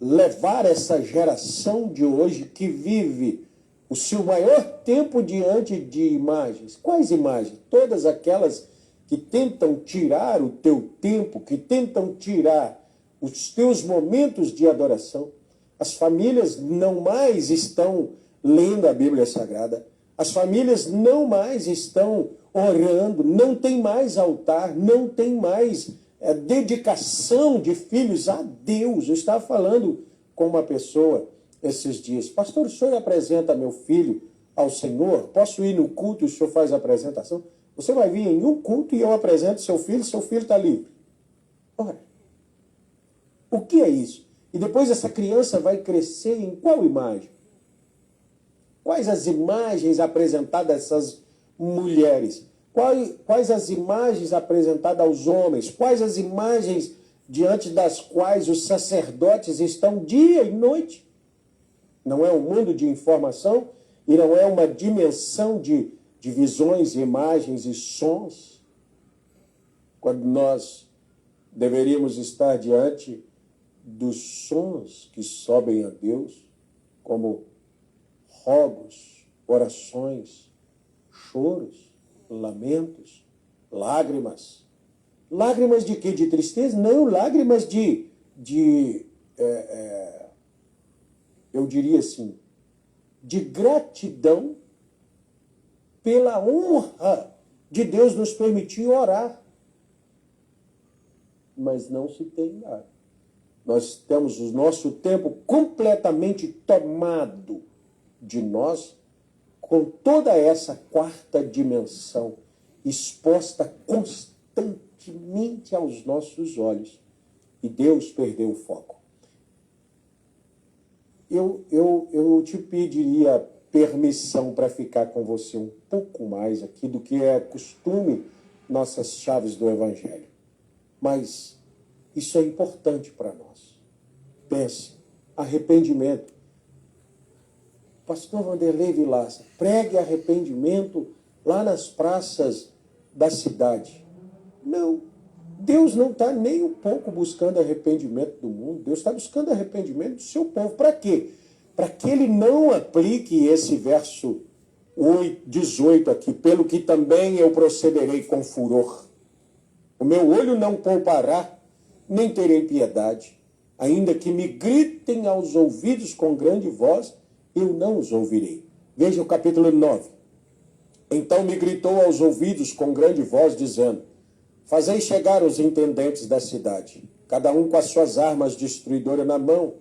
levar essa geração de hoje que vive o seu maior tempo diante de imagens. Quais imagens? Todas aquelas que tentam tirar o teu tempo, que tentam tirar os teus momentos de adoração. As famílias não mais estão lendo a Bíblia Sagrada. As famílias não mais estão orando, não tem mais altar, não tem mais dedicação de filhos a Deus. Eu estava falando com uma pessoa esses dias: pastor, o senhor apresenta meu filho ao Senhor? Posso ir no culto e o senhor faz a apresentação? Você vai vir em um culto e eu apresento seu filho está livre. Ora, o que é isso? E depois essa criança vai crescer em qual imagem? Quais as imagens apresentadas a essas mulheres? Quais as imagens apresentadas aos homens? Quais as imagens diante das quais os sacerdotes estão dia e noite? Não é um mundo de informação e não é uma dimensão de visões, imagens e sons? Quando nós deveríamos estar diante dos sons que sobem a Deus, como rogos, orações, choros, lamentos, lágrimas. Lágrimas de quê? De tristeza? Não, lágrimas eu diria assim, de gratidão pela honra de Deus nos permitir orar. Mas não se tem nada. Nós temos o nosso tempo completamente tomado de nós, com toda essa quarta dimensão exposta constantemente aos nossos olhos. E Deus perdeu o foco. Eu te pediria permissão para ficar com você um pouco mais aqui do que é costume nossas chaves do Evangelho. Mas isso é importante para nós. Pense, arrependimento. Pastor Vanderlei Vilaça, pregue arrependimento lá nas praças da cidade. Não, Deus não está nem um pouco buscando arrependimento do mundo. Deus está buscando arrependimento do seu povo. Para quê? Para que ele não aplique esse verso 18 aqui, pelo que também eu procederei com furor. O meu olho não poupará, nem terei piedade. Ainda que me gritem aos ouvidos com grande voz, eu não os ouvirei. Veja o capítulo 9. Então me gritou aos ouvidos com grande voz, dizendo: fazei chegar os intendentes da cidade, cada um com as suas armas destruidoras na mão.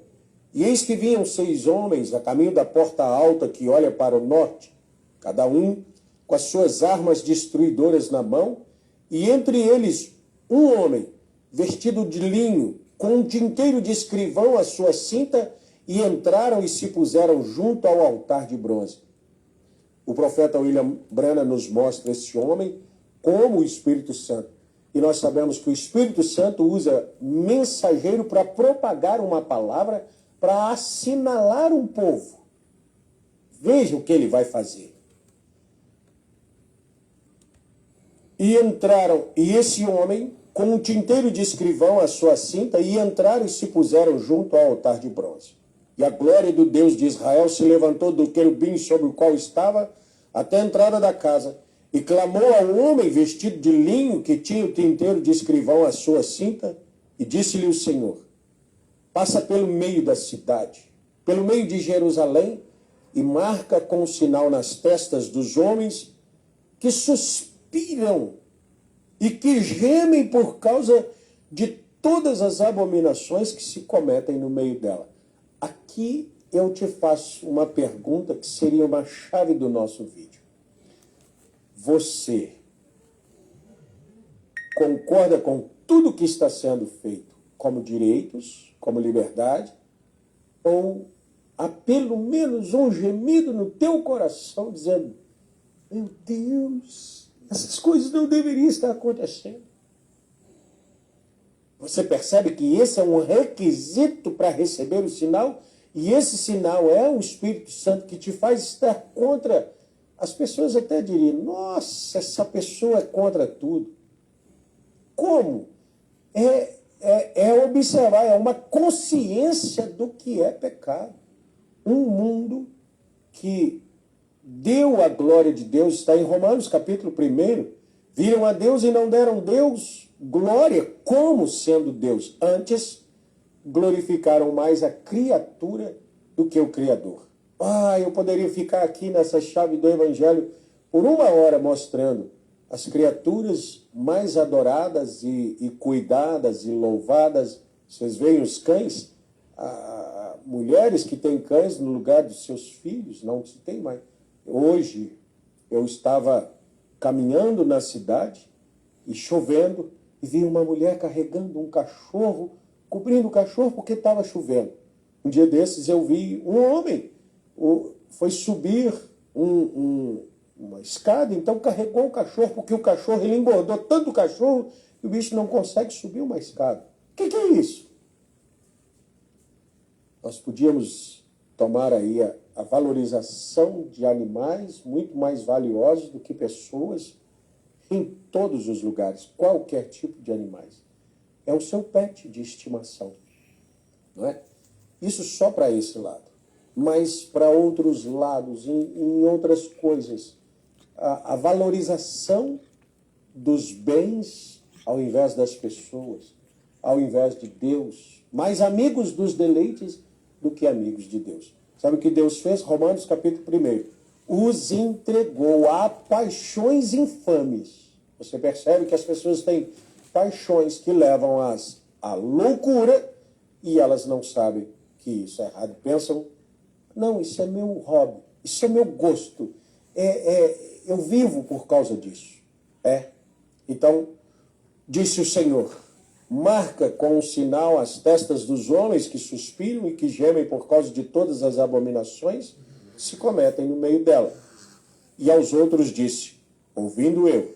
E eis que vinham 6 homens a caminho da porta alta que olha para o norte, cada um com as suas armas destruidoras na mão, e entre eles um homem vestido de linho, com um tinteiro de escrivão à sua cinta, e entraram e se puseram junto ao altar de bronze. O profeta William Branham nos mostra esse homem como o Espírito Santo. E nós sabemos que o Espírito Santo usa mensageiro para propagar uma palavra, para assinalar um povo. Veja o que ele vai fazer. E entraram, e esse homem, com um tinteiro de escrivão à sua cinta, e entraram e se puseram junto ao altar de bronze. E a glória do Deus de Israel se levantou do querubim sobre o qual estava até a entrada da casa, e clamou ao homem vestido de linho que tinha o tinteiro de escrivão à sua cinta, e disse-lhe o Senhor: passa pelo meio da cidade, pelo meio de Jerusalém, e marca com um sinal nas testas dos homens que suspiram e que gemem por causa de todas as abominações que se cometem no meio dela. Aqui eu te faço uma pergunta que seria uma chave do nosso vídeo. Você concorda com tudo que está sendo feito como direitos, como liberdade, ou há pelo menos um gemido no teu coração dizendo: meu Deus, essas coisas não deveriam estar acontecendo? Você percebe que esse é um requisito para receber o sinal? E esse sinal é o Espírito Santo que te faz estar contra. As pessoas até diriam: nossa, essa pessoa é contra tudo. Como? É observar, é uma consciência do que é pecado. Um mundo que deu a glória de Deus, está em Romanos capítulo 1, viram a Deus e não deram Deus glória como sendo Deus. Antes, glorificaram mais a criatura do que o Criador. Eu poderia ficar aqui nessa chave do Evangelho por 1 hora mostrando as criaturas mais adoradas e cuidadas e louvadas. Vocês veem os cães, mulheres que têm cães no lugar dos seus filhos, não se tem mais. Hoje eu estava caminhando na cidade e chovendo e vi uma mulher carregando um cachorro, cobrindo o cachorro porque estava chovendo. Um dia desses eu vi um homem, foi subir uma escada, então carregou o cachorro, porque o cachorro, ele engordou tanto o cachorro que o bicho não consegue subir uma escada. O que é isso? Nós podíamos tomar aí a valorização de animais muito mais valiosos do que pessoas em todos os lugares, qualquer tipo de animais. É o seu pet de estimação, não é? Isso só para esse lado. Mas para outros lados, em outras coisas, a valorização dos bens ao invés das pessoas, ao invés de Deus, mais amigos dos deleites do que amigos de Deus. Sabe o que Deus fez? Romanos capítulo 1. Os entregou a paixões infames. Você percebe que as pessoas têm paixões que levam à loucura e elas não sabem que isso é errado. Pensam: não, isso é meu hobby, isso é meu gosto. Eu vivo por causa disso. Então, disse o Senhor: marca com um sinal as testas dos homens que suspiram e que gemem por causa de todas as abominações que se cometem no meio dela. E aos outros disse, ouvindo eu: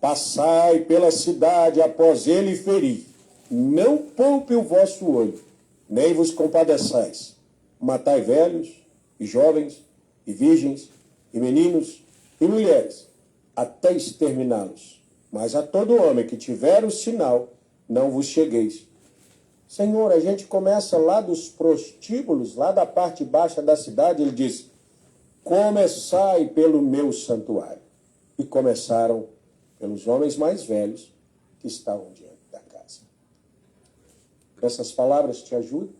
passai pela cidade após ele e feri. Não poupe o vosso olho, nem vos compadeçais. Matai velhos, e jovens, e virgens, e meninos, e mulheres, até exterminá-los. Mas a todo homem que tiver o sinal, não vos chegueis. Senhor, a gente começa lá dos prostíbulos, lá da parte baixa da cidade, ele diz: começai pelo meu santuário. E começaram pelos homens mais velhos que estavam diante da casa. Essas palavras te ajudam?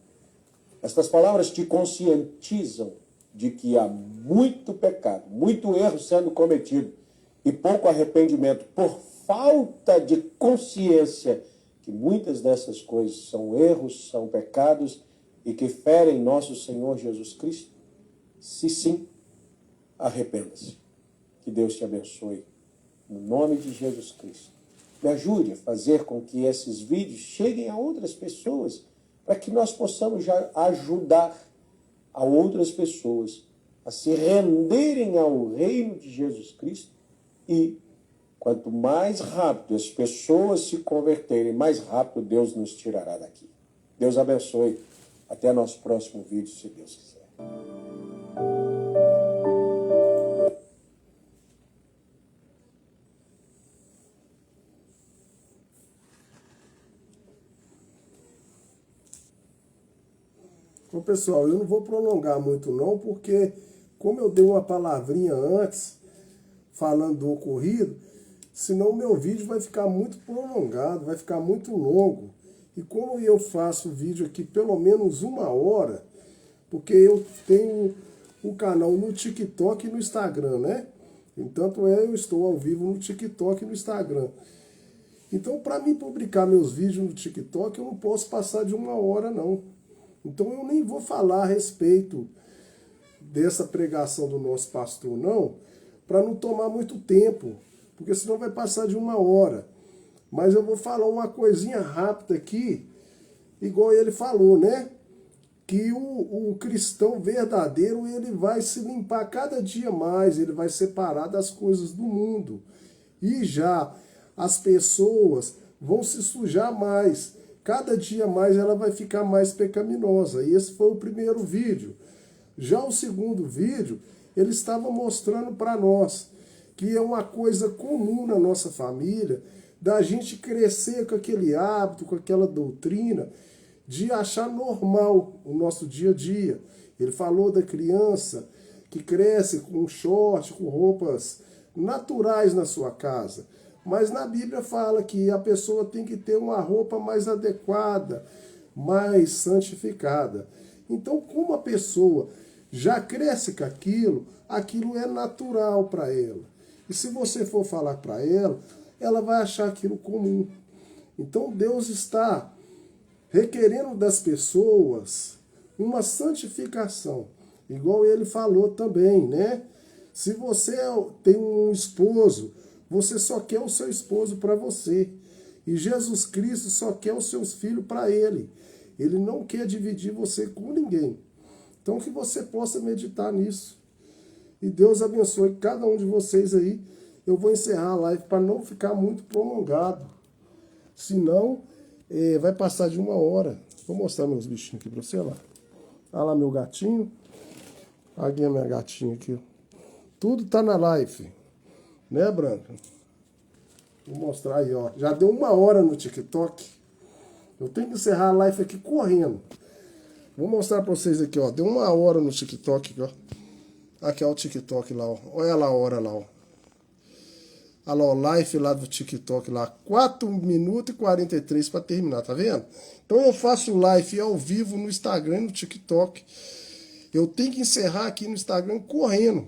Estas palavras te conscientizam de que há muito pecado, muito erro sendo cometido e pouco arrependimento por falta de consciência que muitas dessas coisas são erros, são pecados e que ferem nosso Senhor Jesus Cristo? Se sim, arrependa-se. Que Deus te abençoe. No nome de Jesus Cristo. Me ajude a fazer com que esses vídeos cheguem a outras pessoas, para que nós possamos já ajudar a outras pessoas a se renderem ao reino de Jesus Cristo. E quanto mais rápido as pessoas se converterem, mais rápido Deus nos tirará daqui. Deus abençoe. Até nosso próximo vídeo, se Deus quiser. Bom, pessoal, eu não vou prolongar muito não, porque como eu dei uma palavrinha antes, falando do ocorrido, senão o meu vídeo vai ficar muito prolongado, vai ficar muito longo. E como eu faço vídeo aqui pelo menos 1 hora, porque eu tenho um canal no TikTok e no Instagram, né? Entanto, eu estou ao vivo no TikTok e no Instagram. Então, para mim publicar meus vídeos no TikTok, eu não posso passar de 1 hora, não. Então, eu nem vou falar a respeito dessa pregação do nosso pastor, não, para não tomar muito tempo, porque senão vai passar de 1 hora. Mas eu vou falar uma coisinha rápida aqui, igual ele falou, né? Que o cristão verdadeiro, ele vai se limpar cada dia mais, ele vai separar das coisas do mundo. E já as pessoas vão se sujar mais, cada dia mais ela vai ficar mais pecaminosa. E esse foi o primeiro vídeo. Já o segundo vídeo, ele estava mostrando para nós que é uma coisa comum na nossa família, da gente crescer com aquele hábito, com aquela doutrina, de achar normal o nosso dia a dia. Ele falou da criança que cresce com short, com roupas naturais na sua casa. Mas na Bíblia fala que a pessoa tem que ter uma roupa mais adequada, mais santificada. Então, como a pessoa já cresce com aquilo, aquilo é natural para ela. E se você for falar para ela, ela vai achar aquilo comum. Então, Deus está requerendo das pessoas uma santificação. Igual ele falou também, né? Se você tem um esposo, você só quer o seu esposo para você. E Jesus Cristo só quer os seus filhos para ele. Ele não quer dividir você com ninguém. Então que você possa meditar nisso. E Deus abençoe cada um de vocês aí. Eu vou encerrar a live para não ficar muito prolongado. Senão, vai passar de 1 hora. Vou mostrar meus bichinhos aqui para você lá. Olha lá meu gatinho. Aqui a minha gatinha aqui. Tudo tá na live. Né, Branca? Vou mostrar aí, ó. Já deu 1 hora no TikTok. Eu tenho que encerrar a live aqui correndo. Vou mostrar pra vocês aqui, ó. Deu 1 hora no TikTok, ó. Aqui, ó, o TikTok lá, ó. Olha lá a hora lá, ó. Olha lá, o live lá do TikTok lá. 4 minutos e 43 pra terminar, tá vendo? Então eu faço live ao vivo no Instagram e no TikTok. Eu tenho que encerrar aqui no Instagram correndo.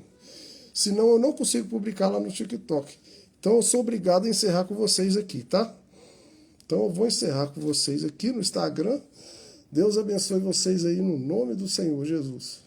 Senão eu não consigo publicar lá no TikTok. Então eu sou obrigado a encerrar com vocês aqui, tá? Então eu vou encerrar com vocês aqui no Instagram. Deus abençoe vocês aí no nome do Senhor Jesus.